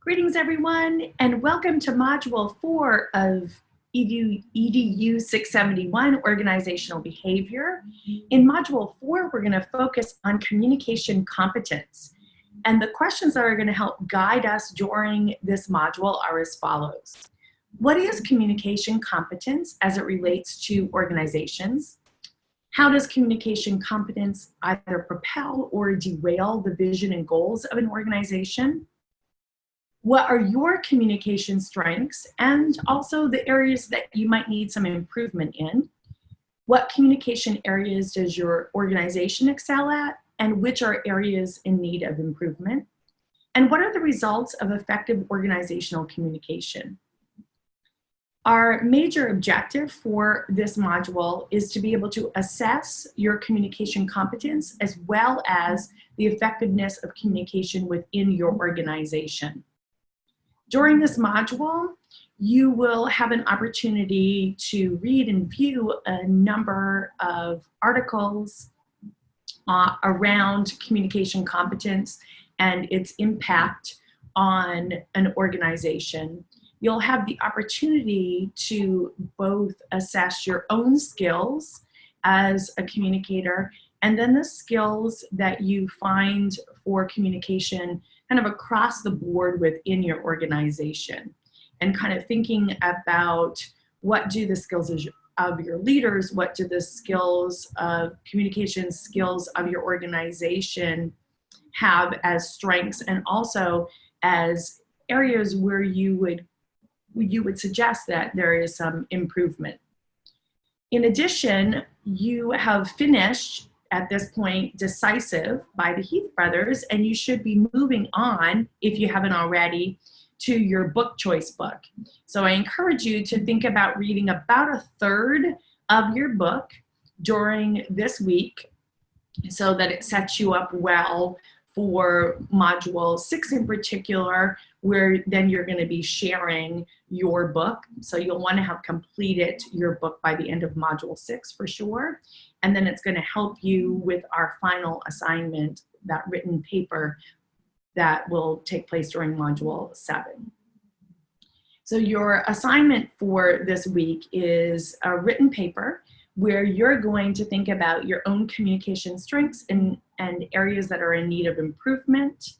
Greetings, everyone, and welcome to Module 4 of EDU 671, Organizational Behavior. In Module 4, we're going to focus on communication competence. And the questions that are going to help guide us during this module are as follows. What is communication competence as it relates to organizations? How does communication competence either propel or derail the vision and goals of an organization? What are your communication strengths and also the areas that you might need some improvement in? What communication areas does your organization excel at, and which are areas in need of improvement? And what are the results of effective organizational communication? Our major objective for this module is to be able to assess your communication competence as well as the effectiveness of communication within your organization. During this module, you will have an opportunity to read and view a number of articles around communication competence and its impact on an organization. You'll have the opportunity to both assess your own skills as a communicator and then the skills that you find for communication kind of across the board within your organization, and kind of thinking about what do the skills of your leaders, what do the skills of communication skills of your organization have as strengths, and also as areas where you would suggest that there is some improvement. In addition, you have finished at this point Decisive by the Heath Brothers, and you should be moving on, if you haven't already, to your book choice book. So I encourage you to think about reading about a third of your book during this week so that it sets you up well for Module 6 in particular, where then you're going to be sharing your book. So you'll want to have completed your book by the end of Module 6 for sure. And then it's going to help you with our final assignment, that written paper that will take place during Module 7. So your assignment for this week is a written paper where you're going to think about your own communication strengths and areas that are in need of improvement,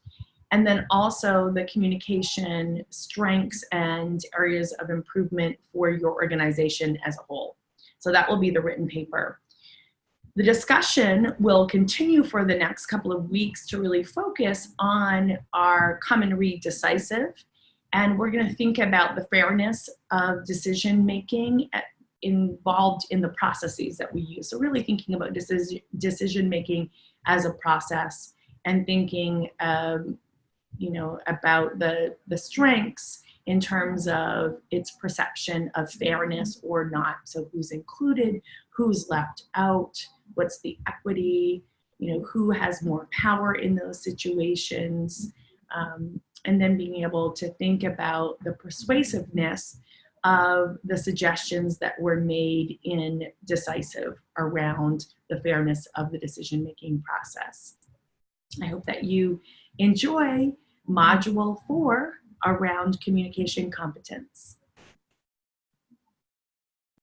and then also the communication strengths and areas of improvement for your organization as a whole. So that will be the written paper. The discussion will continue for the next couple of weeks to really focus on our Common Read Decisive, and we're going to think about the fairness of decision making involved in the processes that we use. So really thinking about decision making as a process, and thinking about the strengths in terms of its perception of fairness or not. So who's included, who's left out, what's the equity, who has more power in those situations, and then being able to think about the persuasiveness of the suggestions that were made in Decisive around the fairness of the decision-making process. I hope that you enjoy Module 4 around communication competence.